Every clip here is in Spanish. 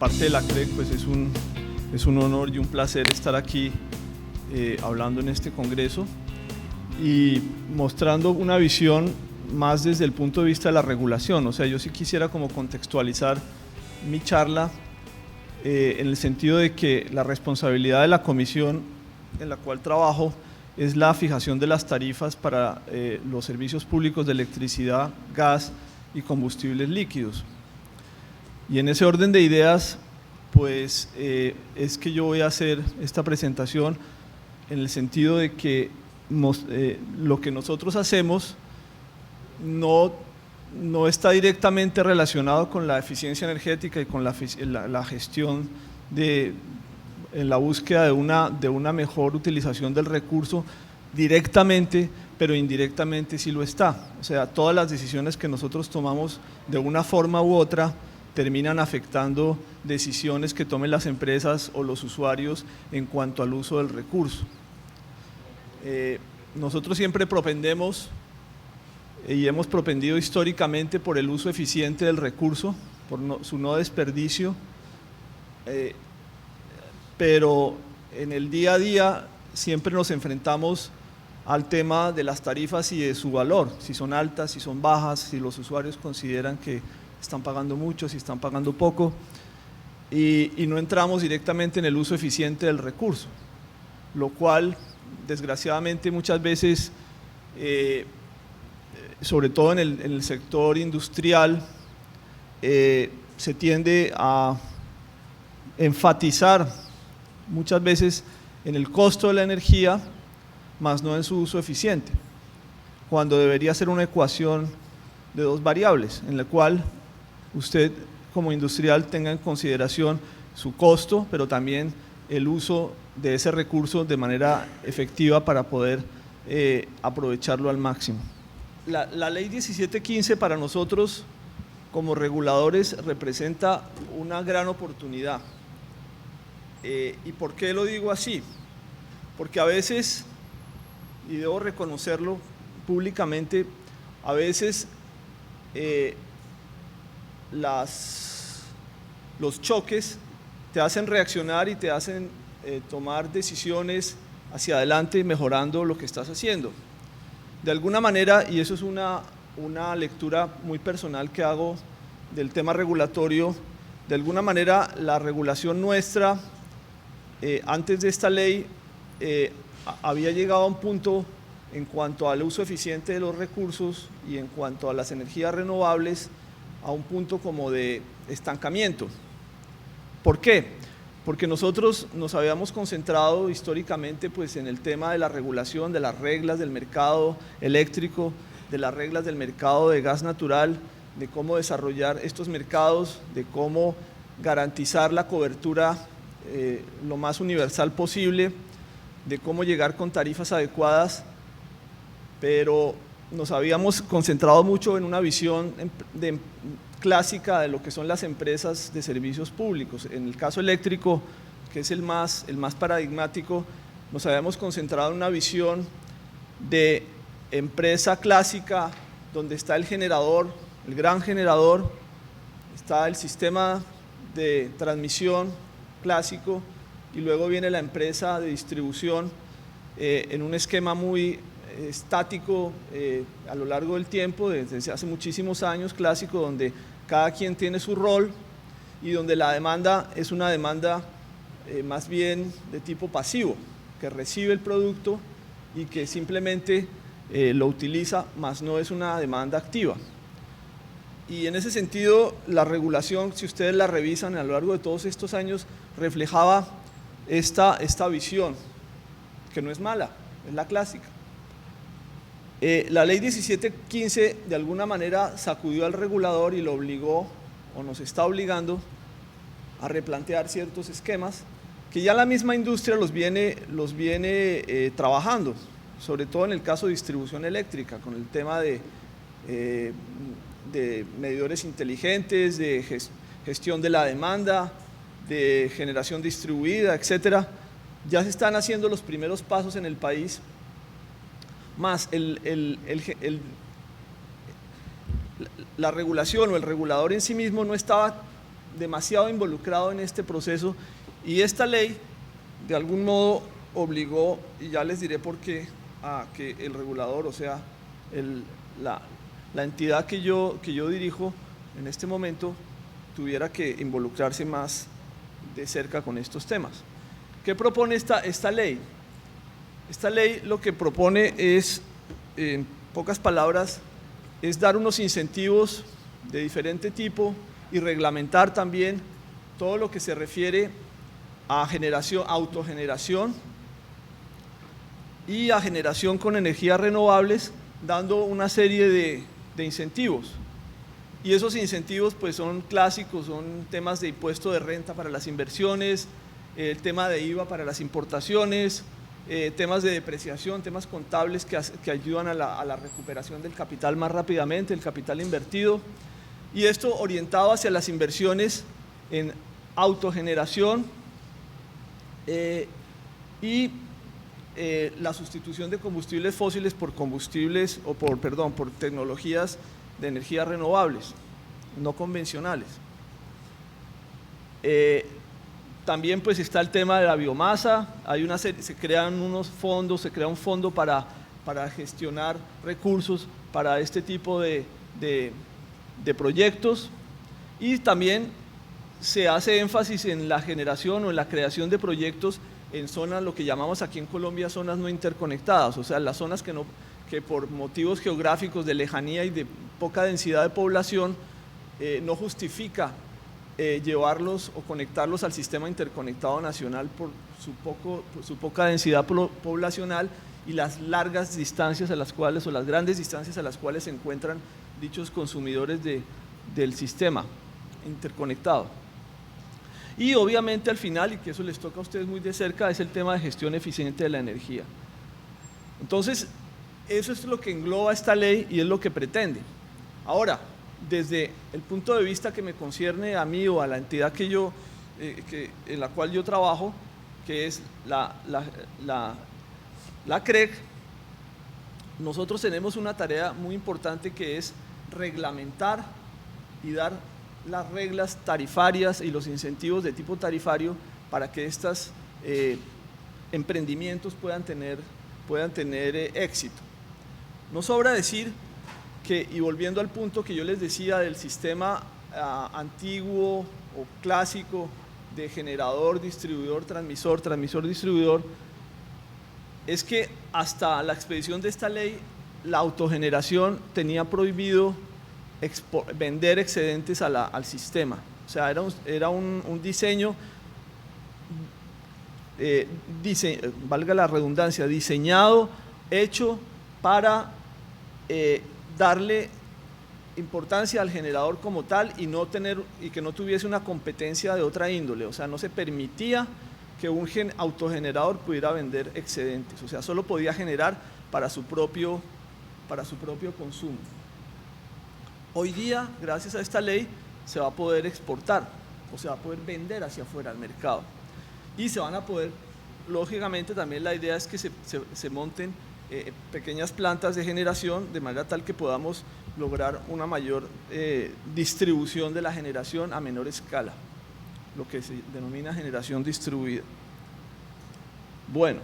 parte de la CREC, pues es un honor y un placer estar aquí hablando en este congreso y mostrando una visión más desde el punto de vista de la regulación. O sea, yo sí quisiera como contextualizar mi charla en el sentido de que la responsabilidad de la comisión en la cual trabajo es la fijación de las tarifas para los servicios públicos de electricidad, gas y combustibles líquidos. Y en ese orden de ideas, pues es que yo voy a hacer esta presentación en el sentido de que lo que nosotros hacemos no está directamente relacionado con la eficiencia energética y con la gestión en la búsqueda de una mejor utilización del recurso directamente, pero indirectamente sí lo está. O sea, todas las decisiones que nosotros tomamos de una forma u otra terminan afectando decisiones que tomen las empresas o los usuarios en cuanto al uso del recurso. Nosotros siempre propendemos y hemos propendido históricamente por el uso eficiente del recurso, por su no desperdicio, pero en el día a día siempre nos enfrentamos al tema de las tarifas y de su valor, si son altas, si son bajas, si los usuarios consideran que están pagando mucho, si están pagando poco, y no entramos directamente en el uso eficiente del recurso, lo cual desgraciadamente muchas veces, sobre todo en el sector industrial, se tiende a enfatizar muchas veces en el costo de la energía, más no en su uso eficiente, cuando debería ser una ecuación de dos variables, en la cual usted como industrial tenga en consideración su costo, pero también el uso de ese recurso de manera efectiva para poder aprovecharlo al máximo. La ley 1715 para nosotros como reguladores representa una gran oportunidad. ¿Y por qué lo digo así? Porque a veces, y debo reconocerlo públicamente, a veces los choques te hacen reaccionar y te hacen tomar decisiones hacia adelante mejorando lo que estás haciendo. De alguna manera, y eso es una lectura muy personal que hago del tema regulatorio, de alguna manera la regulación nuestra antes de esta ley había llegado a un punto en cuanto al uso eficiente de los recursos y en cuanto a las energías renovables, a un punto como de estancamiento. ¿Por qué? Porque nosotros nos habíamos concentrado históricamente pues, en el tema de la regulación, de las reglas del mercado eléctrico, de las reglas del mercado de gas natural, de cómo desarrollar estos mercados, de cómo garantizar la cobertura lo más universal posible, de cómo llegar con tarifas adecuadas, pero nos habíamos concentrado mucho en una visión clásica de lo que son las empresas de servicios públicos. En el caso eléctrico, que es el más paradigmático, nos habíamos concentrado en una visión de empresa clásica, donde está el generador, el gran generador, está el sistema de transmisión clásico y luego viene la empresa de distribución en un esquema muy estático a lo largo del tiempo, desde hace muchísimos años, clásico, donde cada quien tiene su rol y donde la demanda es una demanda más bien de tipo pasivo, que recibe el producto y que simplemente lo utiliza, más no es una demanda activa. Y en ese sentido, la regulación, si ustedes la revisan a lo largo de todos estos años, reflejaba esta visión, que no es mala, es la clásica. La ley 1715 de alguna manera sacudió al regulador y lo obligó, o nos está obligando, a replantear ciertos esquemas que ya la misma industria los viene trabajando, sobre todo en el caso de distribución eléctrica, con el tema de medidores inteligentes, de gestión de la demanda, de generación distribuida, etcétera. Ya se están haciendo los primeros pasos en el país, más la regulación o el regulador en sí mismo no estaba demasiado involucrado en este proceso, y esta ley de algún modo obligó, y ya les diré por qué, a que el regulador, o sea, la entidad que yo dirijo en este momento, tuviera que involucrarse más de cerca con estos temas. ¿Qué propone esta ley? Esta ley lo que propone es, en pocas palabras, es dar unos incentivos de diferente tipo y reglamentar también todo lo que se refiere a autogeneración y a generación con energías renovables, dando una serie de incentivos. Y esos incentivos pues son clásicos, son temas de impuesto de renta para las inversiones, el tema de IVA para las importaciones, temas de depreciación, temas contables que ayudan a la recuperación del capital más rápidamente, el capital invertido, y esto orientado hacia las inversiones en autogeneración y la sustitución de combustibles fósiles por combustibles, por tecnologías de energías renovables, no convencionales. También pues está el tema de la biomasa, se crean unos fondos, se crea un fondo para gestionar recursos para este tipo de proyectos, y también se hace énfasis en la generación o en la creación de proyectos en zonas, lo que llamamos aquí en Colombia zonas no interconectadas, o sea, las zonas que por motivos geográficos de lejanía y de poca densidad de población no justifica llevarlos o conectarlos al sistema interconectado nacional por su poca densidad poblacional y las largas distancias a las cuales, o las grandes distancias a las cuales se encuentran dichos consumidores del sistema interconectado. Y obviamente al final, y que eso les toca a ustedes muy de cerca, es el tema de gestión eficiente de la energía. Entonces, eso es lo que engloba esta ley y es lo que pretende. Ahora, desde el punto de vista que me concierne a mí o a la entidad en la cual yo trabajo, que es la CREG, nosotros tenemos una tarea muy importante que es reglamentar y dar las reglas tarifarias y los incentivos de tipo tarifario para que estos emprendimientos puedan tener éxito. No sobra decir que, y volviendo al punto que yo les decía del sistema antiguo o clásico de generador, distribuidor, transmisor, distribuidor, es que hasta la expedición de esta ley, la autogeneración tenía prohibido vender excedentes al sistema. O sea, era un diseño, valga la redundancia, diseñado, hecho para darle importancia al generador como tal y que no tuviese una competencia de otra índole. O sea, no se permitía que un autogenerador pudiera vender excedentes, o sea, solo podía generar para su propio consumo. Hoy día, gracias a esta ley, se va a poder exportar o se va a poder vender hacia afuera al mercado, y se van a poder, lógicamente también la idea es que se monten pequeñas plantas de generación de manera tal que podamos lograr una mayor distribución de la generación a menor escala, lo que se denomina generación distribuida. Bueno,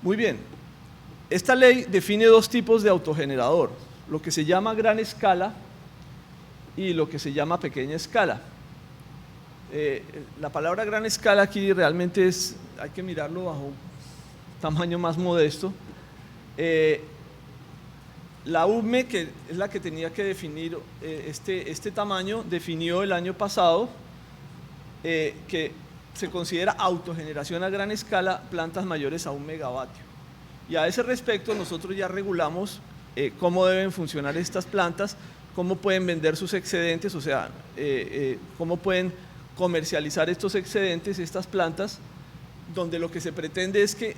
muy bien. Esta ley define dos tipos de autogenerador, lo que se llama gran escala y lo que se llama pequeña escala. La palabra gran escala aquí realmente hay que mirarlo bajo un tamaño más modesto. La UME, que es la que tenía que definir este tamaño, definió el año pasado que se considera autogeneración a gran escala plantas mayores a 1 megavatio. Y a ese respecto nosotros ya regulamos cómo deben funcionar estas plantas, cómo pueden vender sus excedentes, o sea, cómo pueden comercializar estos excedentes, estas plantas, donde lo que se pretende es que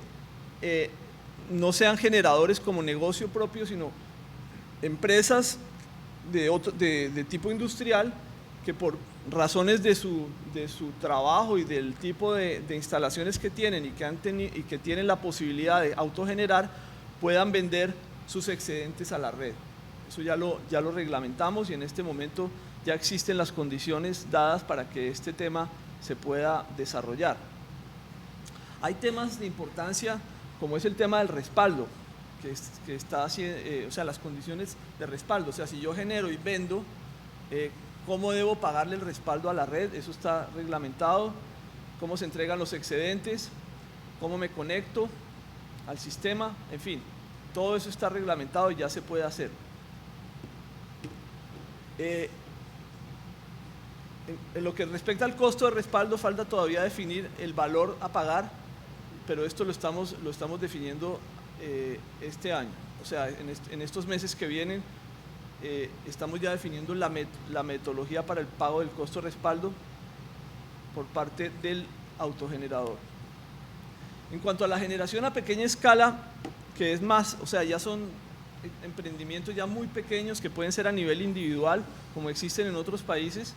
no sean generadores como negocio propio, sino empresas de tipo industrial que por razones de su trabajo y del tipo de instalaciones que tienen y que tienen la posibilidad de autogenerar, puedan vender sus excedentes a la red. Eso ya lo reglamentamos y en este momento ya existen las condiciones dadas para que este tema se pueda desarrollar. Hay temas de importancia como es el tema del respaldo, que está haciendo, o sea, las condiciones de respaldo, o sea, si yo genero y vendo, ¿cómo debo pagarle el respaldo a la red? Eso está reglamentado. ¿Cómo se entregan los excedentes? ¿Cómo me conecto al sistema? En fin, todo eso está reglamentado y ya se puede hacer. En lo que respecta al costo de respaldo, falta todavía definir el valor a pagar, pero esto lo estamos definiendo este año. O sea, en estos meses que vienen, estamos ya definiendo la metodología para el pago del costo de respaldo por parte del autogenerador. En cuanto a la generación a pequeña escala, que es más, o sea, ya son emprendimientos ya muy pequeños que pueden ser a nivel individual, como existen en otros países,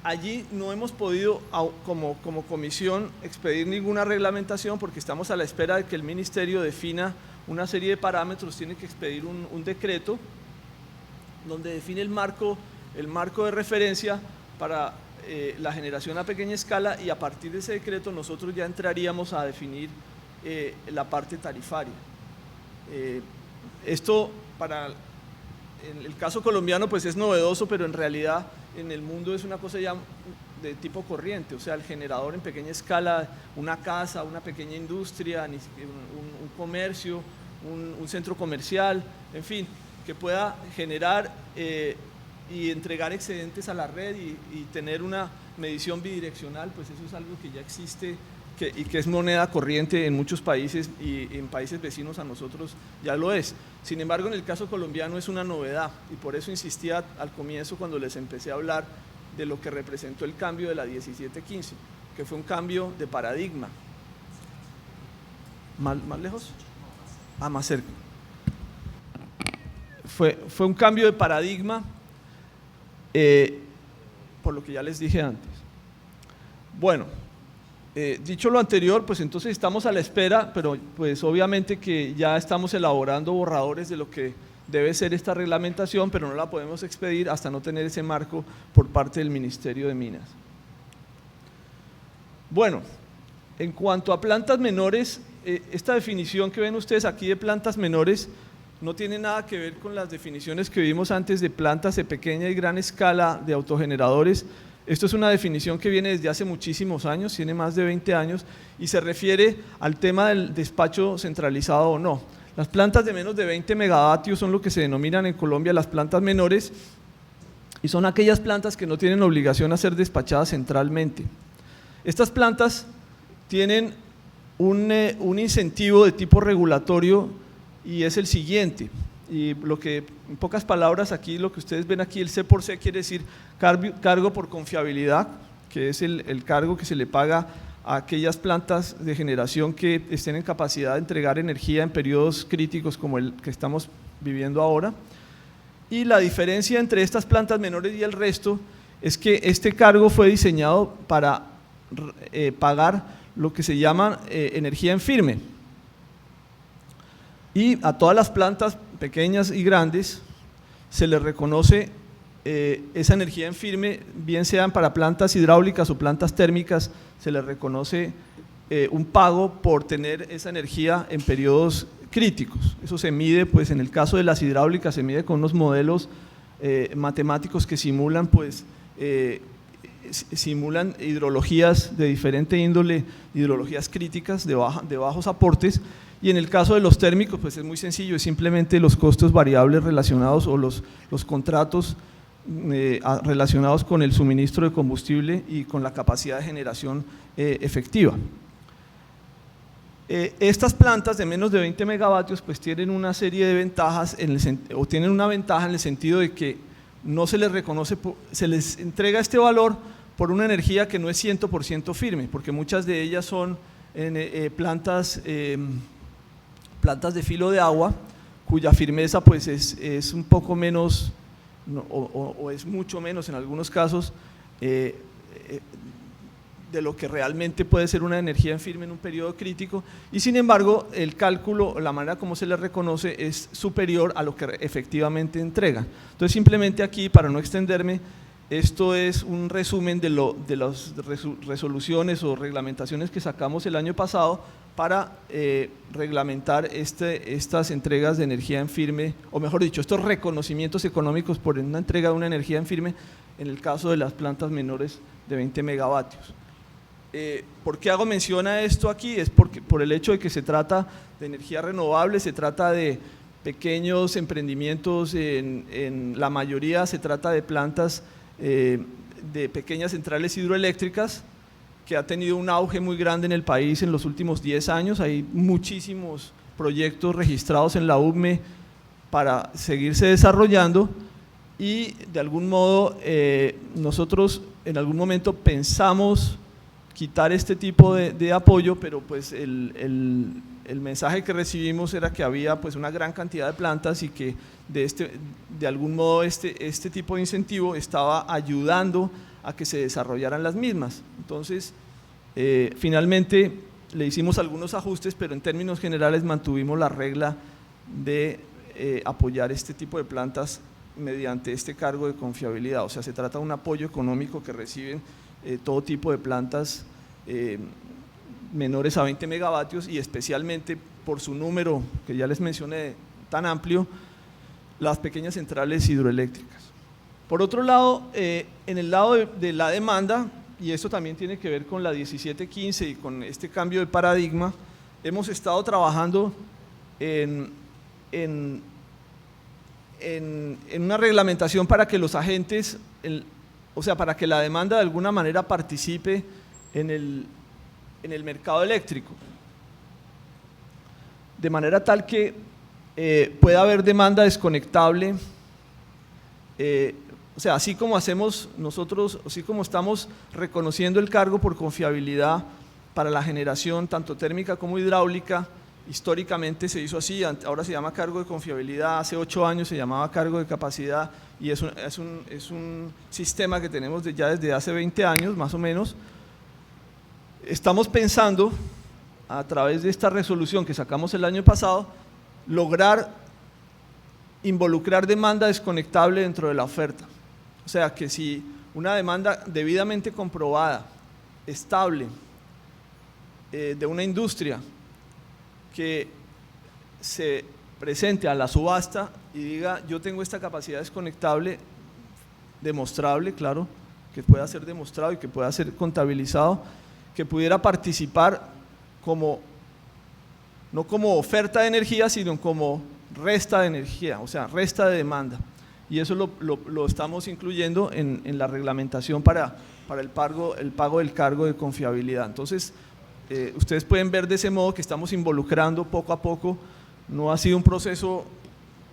allí no hemos podido como comisión expedir ninguna reglamentación porque estamos a la espera de que el ministerio defina una serie de parámetros. Tiene que expedir un decreto donde define el marco de referencia para la generación a pequeña escala, y a partir de ese decreto nosotros ya entraríamos a definir la parte tarifaria. Esto en el caso colombiano pues es novedoso, pero en realidad en el mundo es una cosa ya de tipo corriente, o sea, el generador en pequeña escala, una casa, una pequeña industria, un comercio, un centro comercial, en fin, que pueda generar y entregar excedentes a la red y tener una medición bidireccional, pues eso es algo que ya existe y que es moneda corriente en muchos países, y en países vecinos a nosotros ya lo es. Sin embargo, en el caso colombiano es una novedad, y por eso insistía al comienzo cuando les empecé a hablar de lo que representó el cambio de la 1715, que fue un cambio de paradigma. ¿Más lejos? Más cerca. Fue un cambio de paradigma, por lo que ya les dije antes. Bueno, dicho lo anterior, pues entonces estamos a la espera, pero pues obviamente que ya estamos elaborando borradores de lo que debe ser esta reglamentación, pero no la podemos expedir hasta no tener ese marco por parte del Ministerio de Minas. Bueno, en cuanto a plantas menores, esta definición que ven ustedes aquí de plantas menores no tiene nada que ver con las definiciones que vimos antes de plantas de pequeña y gran escala de autogeneradores. Esto es una definición que viene desde hace muchísimos años, tiene más de 20 años, y se refiere al tema del despacho centralizado o no. Las plantas de menos de 20 megavatios son lo que se denominan en Colombia las plantas menores, y son aquellas plantas que no tienen obligación a ser despachadas centralmente. Estas plantas tienen un incentivo de tipo regulatorio, y es el siguiente, y lo que en pocas palabras aquí, lo que ustedes ven aquí, el C por C quiere decir cargo por confiabilidad, que es el cargo que se le paga a aquellas plantas de generación que estén en capacidad de entregar energía en periodos críticos como el que estamos viviendo ahora. Y la diferencia entre estas plantas menores y el resto es que este cargo fue diseñado para pagar lo que se llama energía en firme, y a todas las plantas pequeñas y grandes se les reconoce esa energía en firme, bien sean para plantas hidráulicas o plantas térmicas, se les reconoce un pago por tener esa energía en periodos críticos. Eso se mide, pues en el caso de las hidráulicas se mide con unos modelos matemáticos que simulan, pues, simulan hidrologías de diferente índole, hidrologías críticas de bajos aportes. Y en el caso de los térmicos, pues es muy sencillo, es simplemente los costos variables relacionados o los contratos relacionados con el suministro de combustible y con la capacidad de generación efectiva. Estas plantas de menos de 20 megavatios pues tienen una serie de ventajas, o tienen una ventaja en el sentido de que no se les reconoce, se les entrega este valor por una energía que no es 100% firme, porque muchas de ellas son plantas de filo de agua, cuya firmeza pues es un poco menos, o es mucho menos en algunos casos, de lo que realmente puede ser una energía en firme en un periodo crítico, y sin embargo el cálculo, la manera como se le reconoce es superior a lo que efectivamente entrega. Entonces simplemente aquí, para no extenderme, esto es un resumen de las resoluciones o reglamentaciones que sacamos el año pasado para reglamentar estas entregas de energía en firme, o mejor dicho, estos reconocimientos económicos por una entrega de una energía en firme en el caso de las plantas menores de 20 megavatios. ¿Por qué hago mención a esto aquí? Es por el hecho de que se trata de energía renovable, se trata de pequeños emprendimientos, en la mayoría se trata de plantas de pequeñas centrales hidroeléctricas, que ha tenido un auge muy grande en el país en los últimos 10 años. Hay muchísimos proyectos registrados en la UCME para seguirse desarrollando, y de algún modo nosotros en algún momento pensamos quitar este tipo de apoyo, pero pues el mensaje que recibimos era que había pues una gran cantidad de plantas y que de algún modo este tipo de incentivo estaba ayudando a que se desarrollaran las mismas. Entonces finalmente le hicimos algunos ajustes, pero en términos generales mantuvimos la regla de apoyar este tipo de plantas mediante este cargo de confiabilidad. O sea, se trata de un apoyo económico que reciben todo tipo de plantas menores a 20 megavatios, y especialmente por su número que ya les mencioné tan amplio, las pequeñas centrales hidroeléctricas. Por otro lado, en el lado de la demanda, y esto también tiene que ver con la 1715 y con este cambio de paradigma, hemos estado trabajando en una reglamentación para que los agentes, o sea, para que la demanda de alguna manera participe en el mercado eléctrico, de manera tal que pueda haber demanda desconectable. O sea, así como hacemos nosotros, así como estamos reconociendo el cargo por confiabilidad para la generación tanto térmica como hidráulica, históricamente se hizo así, ahora se llama cargo de confiabilidad, hace 8 años se llamaba cargo de capacidad, y es un sistema que tenemos ya desde hace 20 años más o menos. Estamos pensando, a través de esta resolución que sacamos el año pasado, lograr involucrar demanda desconectable dentro de la oferta. O sea, que si una demanda debidamente comprobada, estable, de una industria que se presente a la subasta y diga: yo tengo esta capacidad desconectable, demostrable, claro, que pueda ser demostrado y que pueda ser contabilizado, que pudiera participar no como oferta de energía, sino como resta de energía, o sea, resta de demanda. Y eso lo estamos incluyendo en la reglamentación para el pago del cargo de confiabilidad. Entonces, ustedes pueden ver de ese modo que estamos involucrando poco a poco. No ha sido un proceso,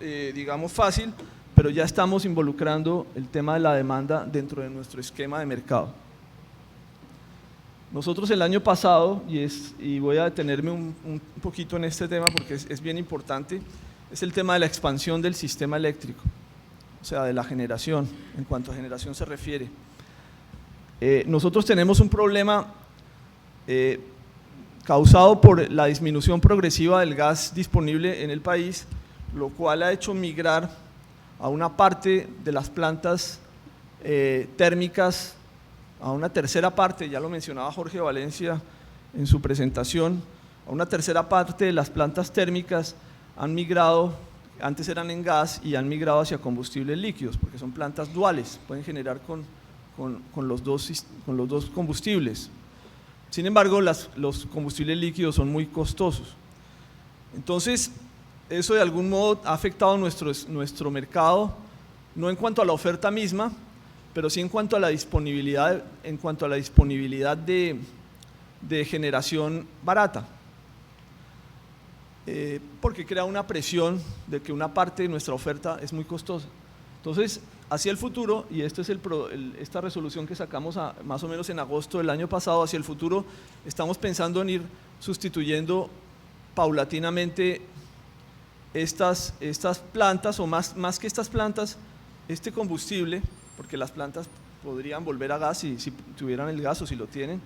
digamos, fácil, pero ya estamos involucrando el tema de la demanda dentro de nuestro esquema de mercado. Nosotros el año pasado, y voy a detenerme un poquito en este tema porque es bien importante, es el tema de la expansión del sistema eléctrico, o sea, de la generación, en cuanto a generación se refiere. Nosotros tenemos un problema causado por la disminución progresiva del gas disponible en el país, lo cual ha hecho migrar a una parte de las plantas térmicas, a una tercera parte, ya lo mencionaba Jorge Valencia en su presentación, a una tercera parte de las plantas térmicas han migrado, antes eran en gas, y han migrado hacia combustibles líquidos, porque son plantas duales, pueden generar con los dos combustibles. Sin embargo, los combustibles líquidos son muy costosos. Entonces, eso de algún modo ha afectado nuestro mercado, no en cuanto a la oferta misma, pero sí en cuanto a la disponibilidad, de generación barata, porque crea una presión de que una parte de nuestra oferta es muy costosa. Entonces, hacia el futuro, y esta resolución que sacamos más o menos en agosto del año pasado, hacia el futuro estamos pensando en ir sustituyendo paulatinamente estas plantas, o más que estas plantas, este combustible, porque las plantas podrían volver a gas si tuvieran el gas o si lo tienen,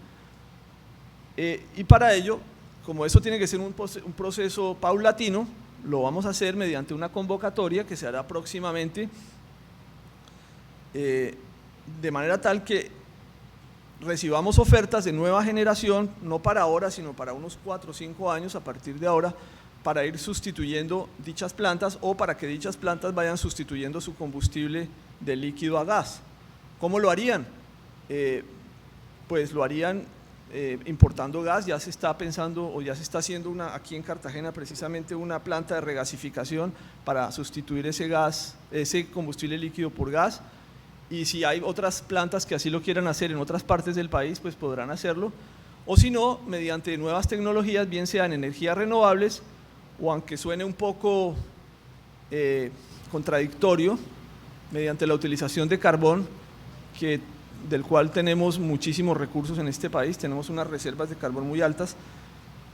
Y para ello, como eso tiene que ser un proceso paulatino, lo vamos a hacer mediante una convocatoria que se hará próximamente, de manera tal que recibamos ofertas de nueva generación, no para ahora, sino para unos 4 o 5 años a partir de ahora, para ir sustituyendo dichas plantas o para que dichas plantas vayan sustituyendo su combustible de líquido a gas. ¿Cómo lo harían? Pues lo harían importando gas. Ya se está pensando o ya se está haciendo aquí en Cartagena precisamente una planta de regasificación para sustituir ese gas, ese combustible líquido por gas. Y si hay otras plantas que así lo quieran hacer en otras partes del país, pues podrán hacerlo, o si no, mediante nuevas tecnologías, bien sean energías renovables, o aunque suene un poco contradictorio, mediante la utilización de carbón, del cual tenemos muchísimos recursos en este país, tenemos unas reservas de carbón muy altas.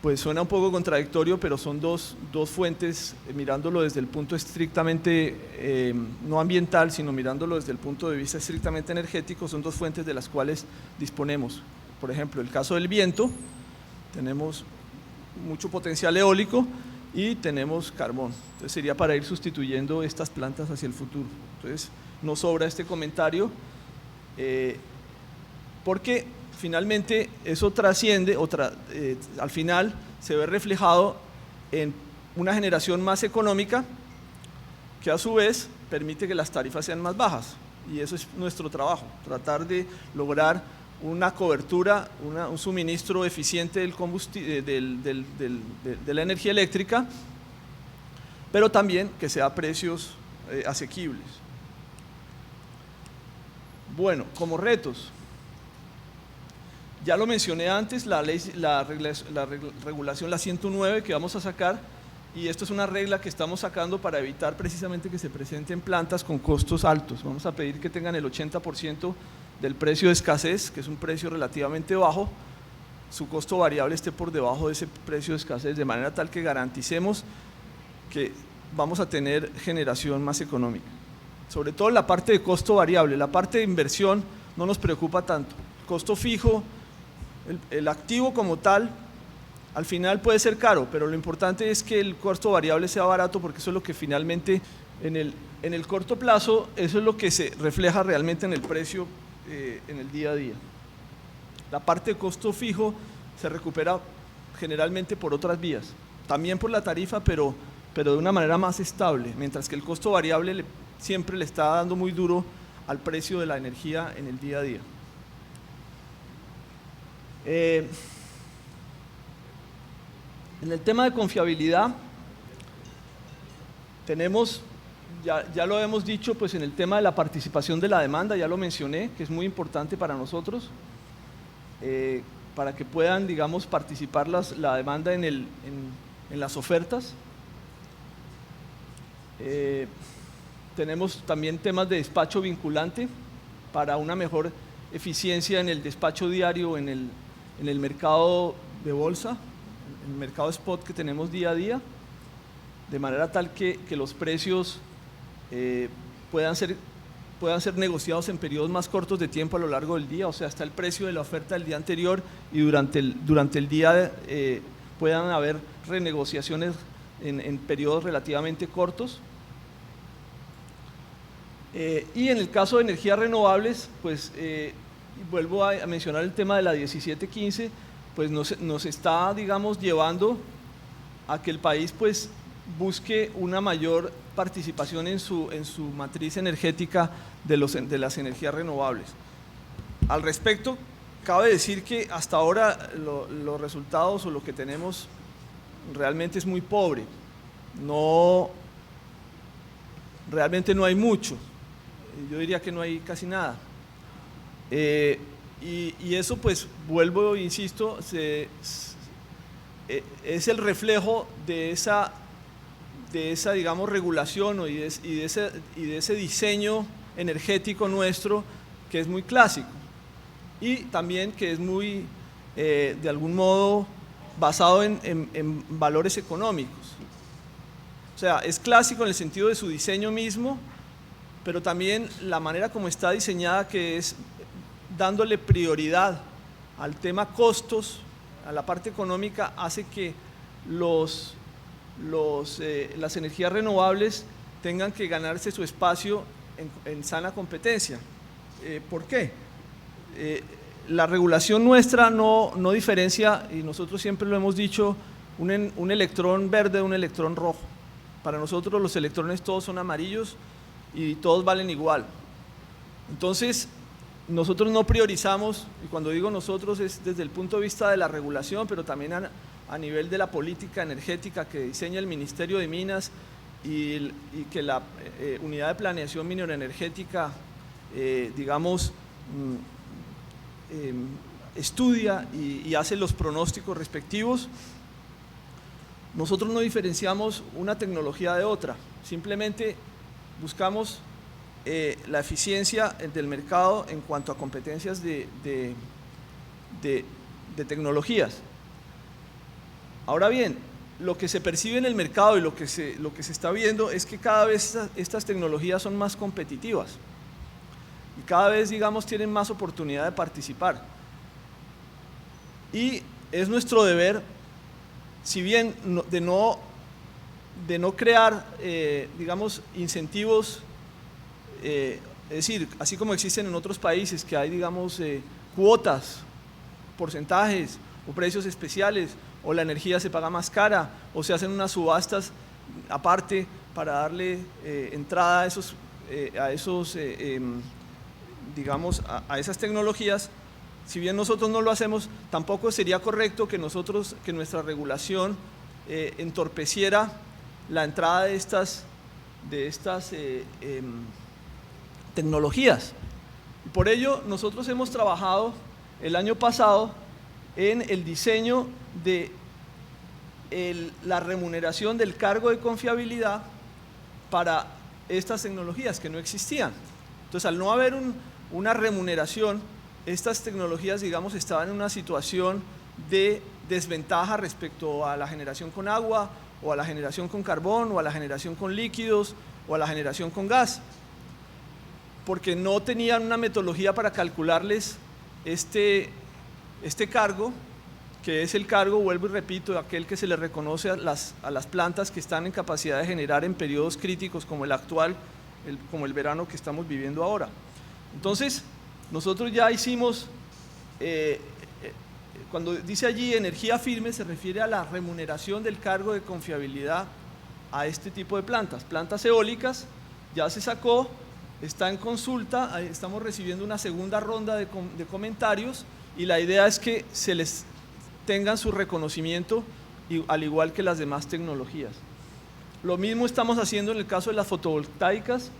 Pues suena un poco contradictorio, pero son dos fuentes, mirándolo desde el punto estrictamente, no ambiental, sino mirándolo desde el punto de vista estrictamente energético, son dos fuentes de las cuales disponemos. Por ejemplo, el caso del viento, tenemos mucho potencial eólico y tenemos carbón. Entonces sería para ir sustituyendo estas plantas hacia el futuro. Entonces no sobra este comentario, porque finalmente eso trasciende, al final se ve reflejado en una generación más económica que a su vez permite que las tarifas sean más bajas, y eso es nuestro trabajo, tratar de lograr una cobertura, un suministro eficiente del combustible, de la energía eléctrica, pero también que sea a precios asequibles. Bueno, como retos, ya lo mencioné antes, la regulación, la 109 que vamos a sacar, y esto es una regla que estamos sacando para evitar precisamente que se presenten plantas con costos altos. Vamos a pedir que tengan el 80% del precio de escasez, que es un precio relativamente bajo, su costo variable esté por debajo de ese precio de escasez, de manera tal que garanticemos que vamos a tener generación más económica. Sobre todo la parte de costo variable, la parte de inversión no nos preocupa tanto. Costo fijo, el activo como tal, al final puede ser caro, pero lo importante es que el costo variable sea barato, porque eso es lo que finalmente en el corto plazo, eso es lo que se refleja realmente en el precio en el día a día. La parte de costo fijo se recupera generalmente por otras vías, también por la tarifa, pero de una manera más estable, mientras que el costo variable siempre le está dando muy duro al precio de la energía en el día a día. En el tema de confiabilidad, tenemos, ya lo hemos dicho, pues en el tema de la participación de la demanda, ya lo mencioné, que es muy importante para nosotros, para que puedan, digamos, participar la demanda en las ofertas. Tenemos también temas de despacho vinculante para una mejor eficiencia en el despacho diario en el mercado de bolsa, en el mercado spot que tenemos día a día, de manera tal que los precios puedan ser negociados en periodos más cortos de tiempo a lo largo del día. O sea, está el precio de la oferta del día anterior y durante el día puedan haber renegociaciones en periodos relativamente cortos. Y en el caso de energías renovables, pues vuelvo a mencionar el tema de la 1715, pues nos está, digamos, llevando a que el país pues busque una mayor participación en su matriz energética de las energías renovables. Al respecto, cabe decir que hasta ahora los resultados o lo que tenemos realmente es muy pobre, realmente no hay mucho, yo diría que no hay casi nada. Y eso, pues, vuelvo e insisto, es el reflejo de esa digamos, regulación y de ese diseño energético nuestro, que es muy clásico y también que es muy, de algún modo, basado en valores económicos. O sea, es clásico en el sentido de su diseño mismo, pero también la manera como está diseñada, que es dándole prioridad al tema costos, a la parte económica hace que las energías renovables tengan que ganarse su espacio en sana competencia. ¿Por qué? La regulación nuestra no diferencia, y nosotros siempre lo hemos dicho, un electrón verde de un electrón rojo. Para nosotros los electrones todos son amarillos y todos valen igual. Entonces, nosotros no priorizamos, y cuando digo nosotros es desde el punto de vista de la regulación, pero también a nivel de la política energética que diseña el Ministerio de Minas y que la Unidad de Planeación Minero-Energética, digamos, estudia y hace los pronósticos respectivos. Nosotros no diferenciamos una tecnología de otra, simplemente buscamos la eficiencia del mercado en cuanto a competencias de tecnologías. Ahora bien, lo que se percibe en el mercado y lo que se está viendo es que cada vez estas tecnologías son más competitivas y cada vez, digamos, tienen más oportunidad de participar. Y es nuestro deber, si bien de no crear, digamos, incentivos, es decir, así como existen en otros países que hay, digamos, cuotas, porcentajes o precios especiales, o la energía se paga más cara, o se hacen unas subastas aparte para darle entrada a esas tecnologías. Si bien nosotros no lo hacemos, tampoco sería correcto que nuestra regulación entorpeciera la entrada de estas tecnologías. Por ello, nosotros hemos trabajado el año pasado en el diseño de la remuneración del cargo de confiabilidad para estas tecnologías que no existían. Entonces, al no haber una remuneración, estas tecnologías, digamos, estaban en una situación de desventaja respecto a la generación con agua, o a la generación con carbón, o a la generación con líquidos, o a la generación con gas, porque no tenían una metodología para calcularles este cargo, que es el cargo, vuelvo y repito, aquel que se le reconoce a las plantas que están en capacidad de generar en periodos críticos como el actual, como el verano que estamos viviendo ahora. Entonces, nosotros ya hicimos, cuando dice allí energía firme, se refiere a la remuneración del cargo de confiabilidad a este tipo de plantas eólicas. Ya se sacó, está en consulta, estamos recibiendo una segunda ronda de comentarios, y la idea es que se les tengan su reconocimiento al igual que las demás tecnologías. Lo mismo estamos haciendo en el caso de las fotovoltaicas,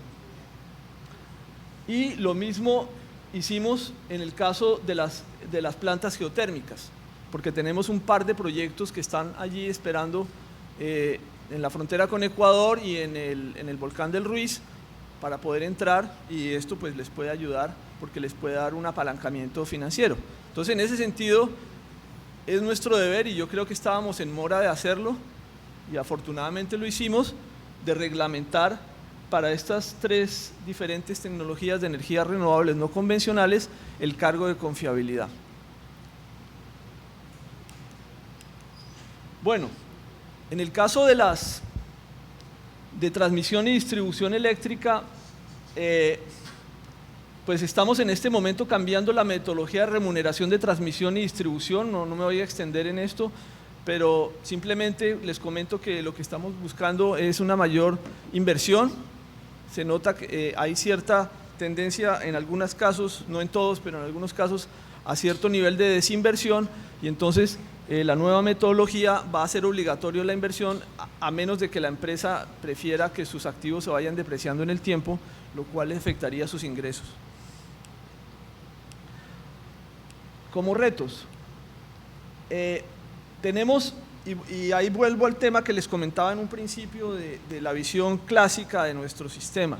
y lo mismo hicimos en el caso de las plantas geotérmicas, porque tenemos un par de proyectos que están allí esperando en la frontera con Ecuador y en el volcán del Ruiz para poder entrar, y esto pues les puede ayudar porque les puede dar un apalancamiento financiero. Entonces, en ese sentido, es nuestro deber, y yo creo que estábamos en mora de hacerlo, y afortunadamente lo hicimos, de reglamentar para estas tres diferentes tecnologías de energías renovables no convencionales el cargo de confiabilidad. Bueno, en el caso de transmisión y distribución eléctrica, pues estamos en este momento cambiando la metodología de remuneración de transmisión y distribución. No me voy a extender en esto, pero simplemente les comento que lo que estamos buscando es una mayor inversión. Se nota que hay cierta tendencia en algunos casos, no en todos, pero en algunos casos, a cierto nivel de desinversión, y entonces la nueva metodología va a hacer obligatorio la inversión, a menos de que la empresa prefiera que sus activos se vayan depreciando en el tiempo, lo cual le afectaría sus ingresos. Como retos, tenemos, y ahí vuelvo al tema que les comentaba en un principio de la visión clásica de nuestro sistema.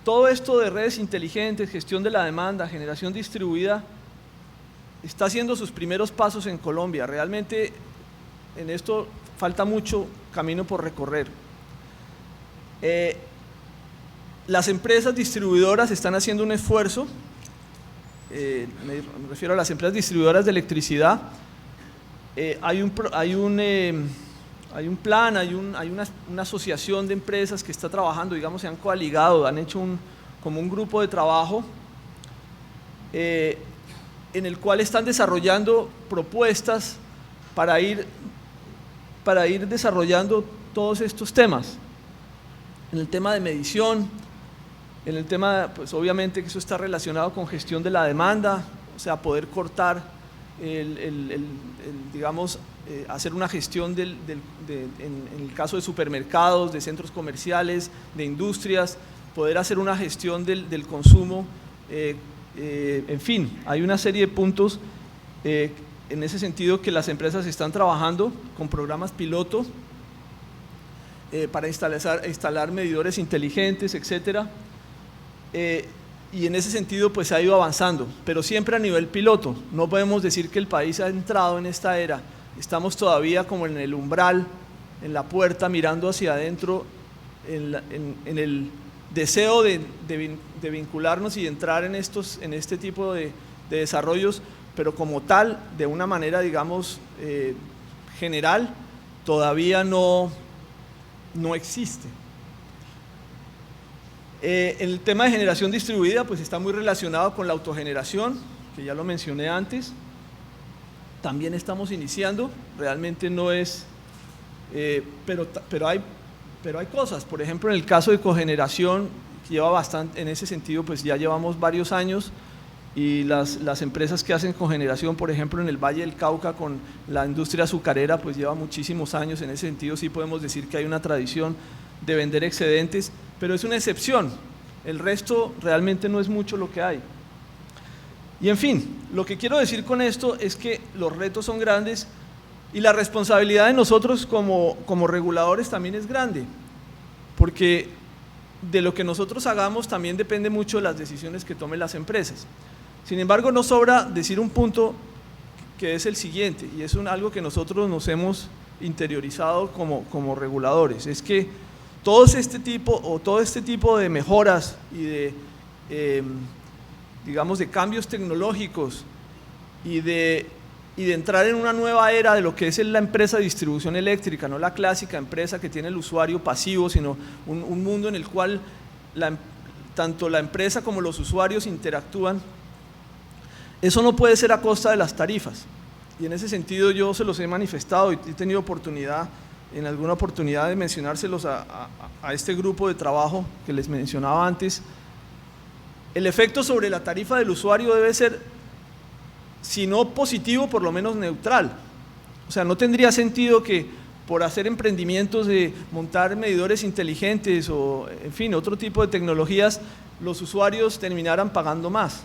Todo esto de redes inteligentes, gestión de la demanda, generación distribuida, está haciendo sus primeros pasos en Colombia. Realmente en esto falta mucho camino por recorrer. Las empresas distribuidoras están haciendo un esfuerzo, me refiero a las empresas distribuidoras de electricidad, hay un plan, hay una asociación de empresas que está trabajando, digamos, se han coaligado, han hecho como un grupo de trabajo en el cual están desarrollando propuestas para ir desarrollando todos estos temas. En el tema de medición, en el tema, pues obviamente que eso está relacionado con gestión de la demanda, o sea, poder cortar, digamos, hacer una gestión en el caso de supermercados, de centros comerciales, de industrias, poder hacer una gestión del consumo, en fin, hay una serie de puntos en ese sentido que las empresas están trabajando con programas piloto para instalar medidores inteligentes, etcétera, y en ese sentido pues ha ido avanzando, pero siempre a nivel piloto. No podemos decir que el país ha entrado en esta era, estamos todavía como en el umbral, en la puerta, mirando hacia adentro, en el deseo de vincularnos y entrar en este tipo de desarrollos, pero como tal, de una manera, digamos, general, todavía no existe. El tema de generación distribuida pues está muy relacionado con la autogeneración, que ya lo mencioné antes. También estamos iniciando, realmente no es, pero hay cosas. Por ejemplo, en el caso de cogeneración, que lleva bastante, en ese sentido pues ya llevamos varios años, y las empresas que hacen cogeneración, por ejemplo en el Valle del Cauca con la industria azucarera, pues lleva muchísimos años. En ese sentido sí podemos decir que hay una tradición de vender excedentes, pero es una excepción, el resto realmente no es mucho lo que hay. Y en fin, lo que quiero decir con esto es que los retos son grandes y la responsabilidad de nosotros como reguladores también es grande, porque de lo que nosotros hagamos también depende mucho de las decisiones que tomen las empresas. Sin embargo, no sobra decir un punto que es el siguiente, y es algo que nosotros nos hemos interiorizado como reguladores, es que todo este tipo de mejoras y de, digamos, de cambios tecnológicos y de entrar en una nueva era de lo que es la empresa de distribución eléctrica, no la clásica empresa que tiene el usuario pasivo, sino un mundo en el cual tanto la empresa como los usuarios interactúan. Eso no puede ser a costa de las tarifas, y en ese sentido yo se los he manifestado y he tenido en alguna oportunidad de mencionárselos a este grupo de trabajo que les mencionaba antes. El efecto sobre la tarifa del usuario debe ser, si no positivo, por lo menos neutral. O sea, no tendría sentido que por hacer emprendimientos de montar medidores inteligentes o, en fin, otro tipo de tecnologías, los usuarios terminaran pagando más.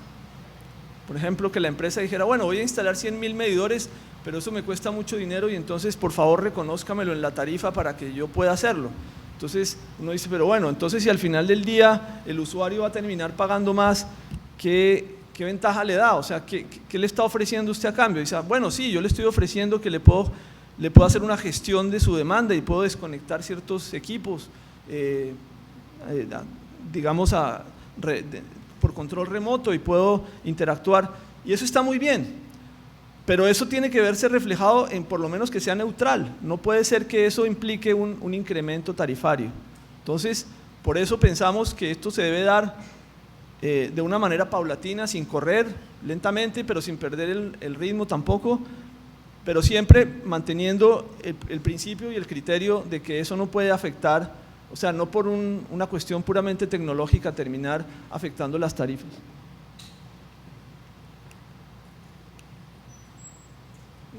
Por ejemplo, que la empresa dijera, bueno, voy a instalar 100.000 medidores, pero eso me cuesta mucho dinero y entonces por favor reconózcamelo en la tarifa para que yo pueda hacerlo. Entonces uno dice, pero bueno, entonces si al final del día el usuario va a terminar pagando más, ¿qué ventaja le da? O sea, ¿qué le está ofreciendo usted a cambio? Dice, bueno, sí, yo le estoy ofreciendo que le puedo hacer una gestión de su demanda y puedo desconectar ciertos equipos, digamos, por control remoto, y puedo interactuar, y eso está muy bien, pero eso tiene que verse reflejado en por lo menos que sea neutral. No puede ser que eso implique un incremento tarifario. Entonces, por eso pensamos que esto se debe dar de una manera paulatina, sin correr, lentamente, pero sin perder el ritmo tampoco, pero siempre manteniendo el principio y el criterio de que eso no puede afectar, o sea, no por una cuestión puramente tecnológica terminar afectando las tarifas.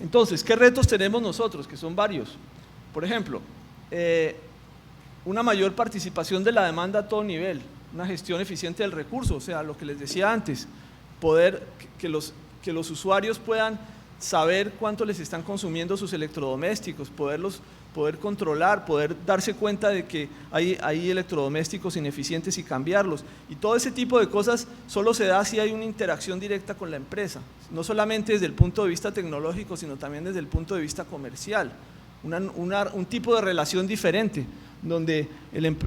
Entonces, ¿qué retos tenemos nosotros? Que son varios. Por ejemplo, una mayor participación de la demanda a todo nivel, una gestión eficiente del recurso, o sea, lo que les decía antes, poder que los usuarios puedan saber cuánto les están consumiendo sus electrodomésticos, poder controlar, poder darse cuenta de que hay electrodomésticos ineficientes y cambiarlos. Y todo ese tipo de cosas solo se da si hay una interacción directa con la empresa, no solamente desde el punto de vista tecnológico, sino también desde el punto de vista comercial, un tipo de relación diferente, donde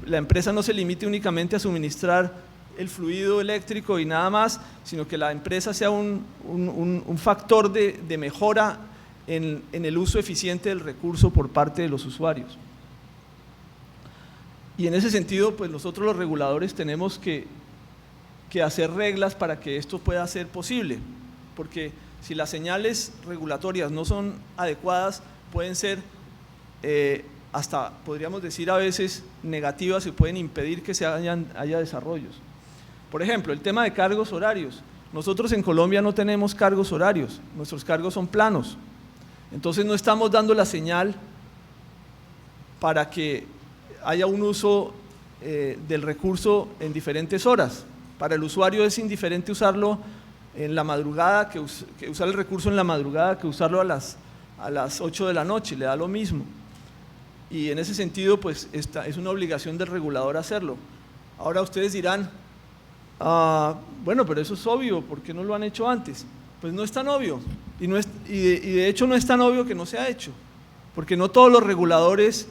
la empresa no se limite únicamente a suministrar el fluido eléctrico y nada más, sino que la empresa sea un factor de mejora en el uso eficiente del recurso por parte de los usuarios. Y en ese sentido, pues nosotros los reguladores tenemos que hacer reglas para que esto pueda ser posible, porque si las señales regulatorias no son adecuadas, pueden ser hasta, podríamos decir a veces, negativas y pueden impedir que haya desarrollos. Por ejemplo, el tema de cargos horarios. Nosotros en Colombia no tenemos cargos horarios, nuestros cargos son planos. Entonces no estamos dando la señal para que haya un uso del recurso en diferentes horas. Para el usuario es indiferente usarlo en la madrugada, que usar el recurso en la madrugada, que usarlo a las 8 de la noche, le da lo mismo. Y en ese sentido, pues es una obligación del regulador hacerlo. Ahora ustedes dirán, bueno, pero eso es obvio, ¿por qué no lo han hecho antes? Pues no es tan obvio, y de hecho no es tan obvio que no se ha hecho, porque no todos los reguladores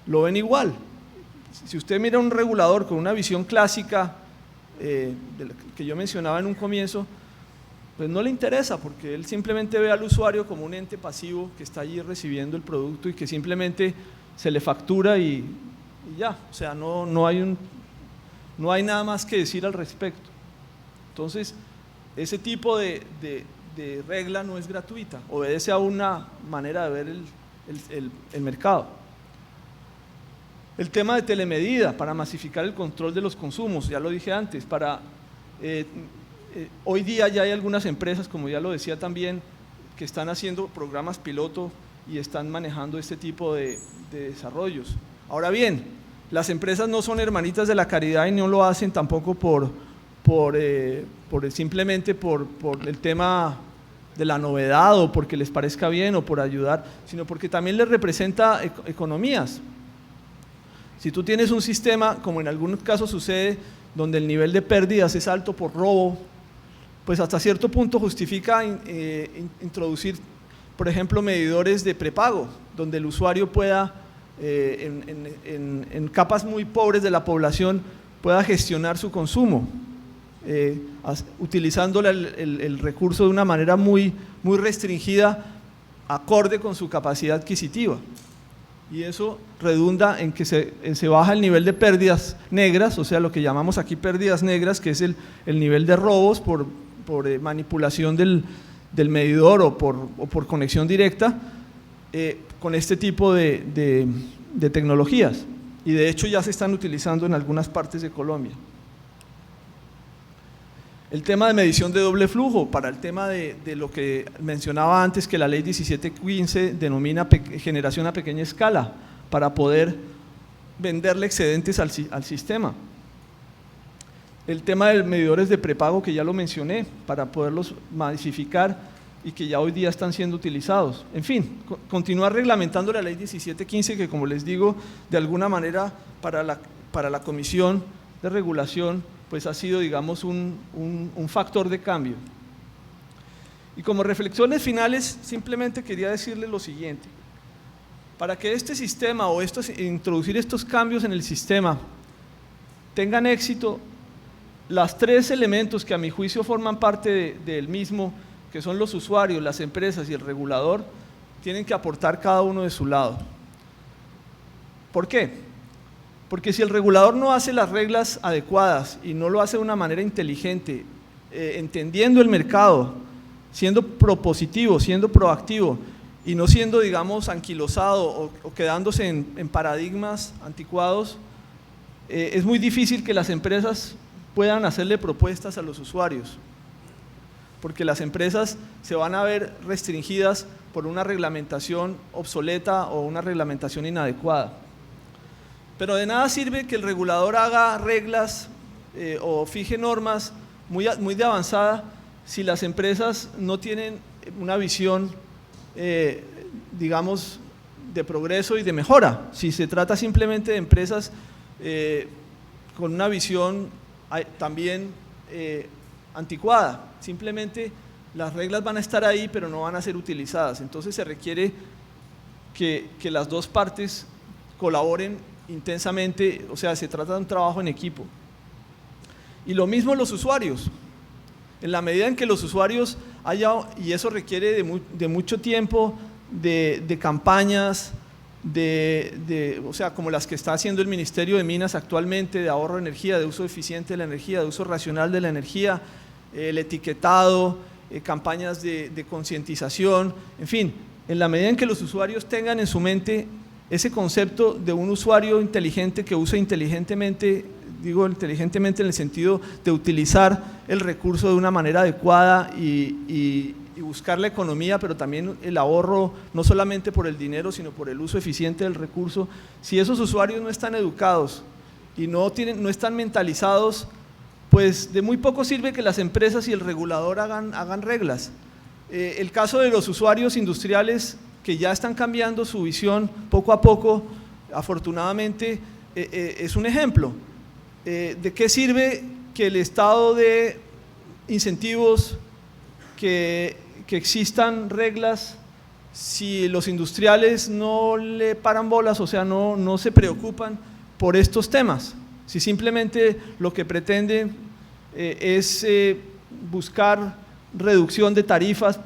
lo ven igual. Si usted mira un regulador con una visión clásica, que yo mencionaba en un comienzo, pues no le interesa, porque él simplemente ve al usuario como un ente pasivo que está allí recibiendo el producto y que simplemente se le factura y ya, o sea, no hay nada más que decir al respecto. Entonces, ese tipo de regla no es gratuita, obedece a una manera de ver el mercado. El tema de telemedida para masificar el control de los consumos, ya lo dije antes, hoy día ya hay algunas empresas, como ya lo decía también, que están haciendo programas piloto y están manejando este tipo de desarrollos. Ahora bien, las empresas no son hermanitas de la caridad y no lo hacen tampoco simplemente por el tema de la novedad o porque les parezca bien o por ayudar, sino porque también les representa economías. Si tú tienes un sistema, como en algunos casos sucede, donde el nivel de pérdidas es alto por robo, pues hasta cierto punto justifica introducir, por ejemplo, medidores de prepago, donde el usuario pueda, en capas muy pobres de la población, pueda gestionar su consumo, utilizando el recurso de una manera muy restringida, acorde con su capacidad adquisitiva. Y eso redunda en que se baja el nivel de pérdidas negras, o sea, lo que llamamos aquí pérdidas negras, que es el nivel de robos por manipulación del medidor o por conexión directa, con este tipo de tecnologías. Y de hecho ya se están utilizando en algunas partes de Colombia. El tema de medición de doble flujo, para el tema de lo que mencionaba antes, que la ley 1715 denomina generación a pequeña escala, para poder venderle excedentes al sistema. El tema de medidores de prepago, que ya lo mencioné, para poderlos masificar y que ya hoy día están siendo utilizados. En fin, continuar reglamentando la ley 1715, que como les digo, de alguna manera para la Comisión de Regulación, pues ha sido, digamos, un factor de cambio. Y como reflexiones finales, simplemente quería decirles lo siguiente: para que este sistema o introducir estos cambios en el sistema tengan éxito, los tres elementos que a mi juicio forman parte del mismo, que son los usuarios, las empresas y el regulador, tienen que aportar cada uno de su lado. ¿Por qué? Porque si el regulador no hace las reglas adecuadas y no lo hace de una manera inteligente, entendiendo el mercado, siendo propositivo, siendo proactivo y no siendo, digamos, anquilosado o quedándose en paradigmas anticuados, es muy difícil que las empresas puedan hacerle propuestas a los usuarios, porque las empresas se van a ver restringidas por una reglamentación obsoleta o una reglamentación inadecuada. Pero de nada sirve que el regulador haga reglas o fije normas muy de avanzada si las empresas no tienen una visión, digamos, de progreso y de mejora. Si se trata simplemente de empresas con una visión también anticuada, simplemente las reglas van a estar ahí pero no van a ser utilizadas. Entonces se requiere que las dos partes colaboren intensamente, o sea, se trata de un trabajo en equipo. Y lo mismo los usuarios. En la medida en que los usuarios y eso requiere de mucho tiempo, de campañas, o sea, como las que está haciendo el Ministerio de Minas actualmente, de ahorro de energía, de uso eficiente de la energía, de uso racional de la energía, el etiquetado, campañas de concientización, en fin, en la medida en que los usuarios tengan en su mente ese concepto de un usuario inteligente que usa inteligentemente, digo inteligentemente en el sentido de utilizar el recurso de una manera adecuada y buscar la economía, pero también el ahorro, no solamente por el dinero, sino por el uso eficiente del recurso. Si esos usuarios no están educados y no están mentalizados, pues de muy poco sirve que las empresas y el regulador hagan reglas. El caso de los usuarios industriales que ya están cambiando su visión poco a poco, afortunadamente, es un ejemplo. ¿De qué sirve que el estado de incentivos, que existan reglas, si los industriales no le paran bolas, o sea, no se preocupan por estos temas? Si simplemente lo que pretenden es buscar reducción de tarifas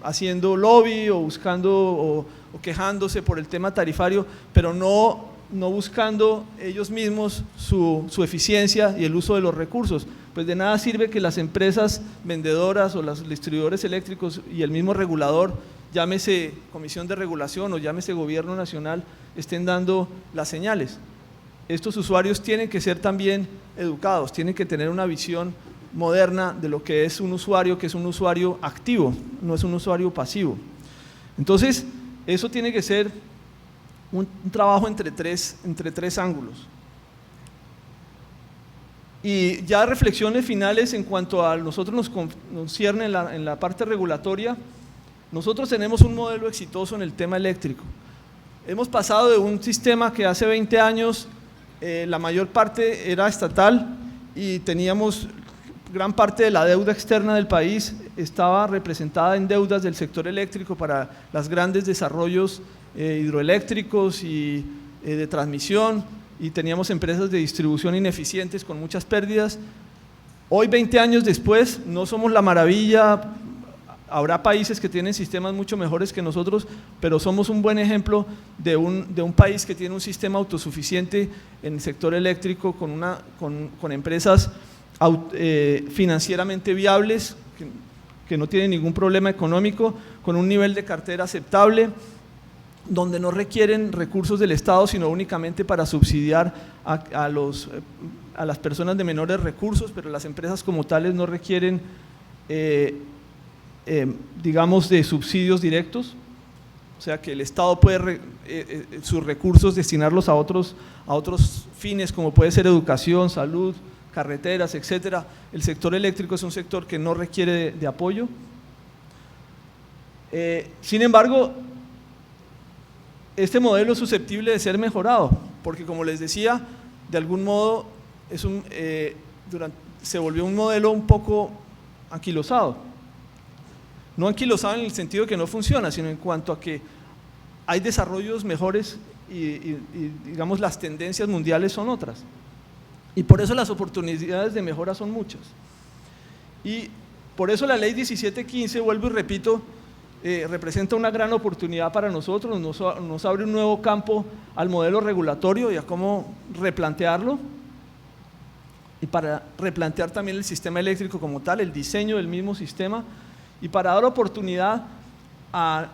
haciendo lobby o buscando o quejándose por el tema tarifario, pero no buscando ellos mismos su eficiencia y el uso de los recursos, pues de nada sirve que las empresas vendedoras o los distribuidores eléctricos y el mismo regulador, llámese Comisión de Regulación o llámese Gobierno Nacional, estén dando las señales. Estos usuarios tienen que ser también educados, tienen que tener una visión moderna de lo que es un usuario, que es un usuario activo, no es un usuario pasivo. Entonces, eso tiene que ser un trabajo entre tres ángulos. Y ya reflexiones finales en cuanto a nosotros nos cierne en la parte regulatoria. Nosotros tenemos un modelo exitoso en el tema eléctrico. Hemos pasado de un sistema que hace 20 años la mayor parte era estatal y teníamos gran parte de la deuda externa del país estaba representada en deudas del sector eléctrico para los grandes desarrollos hidroeléctricos y de transmisión, y teníamos empresas de distribución ineficientes con muchas pérdidas. Hoy, 20 años después, no somos la maravilla, habrá países que tienen sistemas mucho mejores que nosotros, pero somos un buen ejemplo de un país que tiene un sistema autosuficiente en el sector eléctrico con empresas financieramente viables, que no tienen ningún problema económico, con un nivel de cartera aceptable, donde no requieren recursos del Estado, sino únicamente para subsidiar a las personas de menores recursos, pero las empresas como tales no requieren, digamos, de subsidios directos, o sea que el Estado puede sus recursos destinarlos a otros fines, como puede ser educación, salud, carreteras, etcétera. El sector eléctrico es un sector que no requiere de apoyo. Sin embargo, este modelo es susceptible de ser mejorado, porque como les decía, de algún modo se volvió un modelo un poco anquilosado. No anquilosado en el sentido de que no funciona, sino en cuanto a que hay desarrollos mejores y digamos las tendencias mundiales son otras. Y por eso las oportunidades de mejora son muchas. Y por eso la ley 1715, vuelvo y repito, representa una gran oportunidad para nosotros, nos abre un nuevo campo al modelo regulatorio y a cómo replantearlo, y para replantear también el sistema eléctrico como tal, el diseño del mismo sistema, y para dar oportunidad a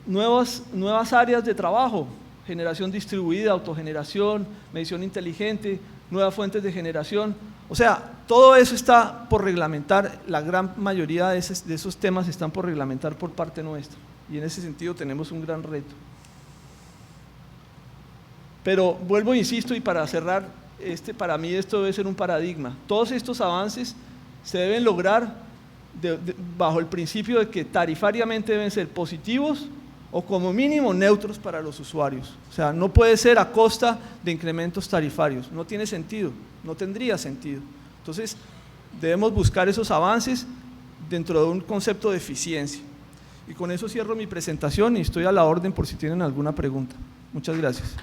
nuevas áreas de trabajo, generación distribuida, autogeneración, medición inteligente, nuevas fuentes de generación. O sea, todo eso está por reglamentar, la gran mayoría de esos temas están por reglamentar por parte nuestra, y en ese sentido tenemos un gran reto. Pero vuelvo e insisto, y para cerrar, para mí esto debe ser un paradigma. Todos estos avances se deben lograr bajo el principio de que tarifariamente deben ser positivos o como mínimo neutros para los usuarios. O sea, no puede ser a costa de incrementos tarifarios, no tiene sentido, no tendría sentido. Entonces, debemos buscar esos avances dentro de un concepto de eficiencia. Y con eso cierro mi presentación y estoy a la orden por si tienen alguna pregunta. Muchas gracias.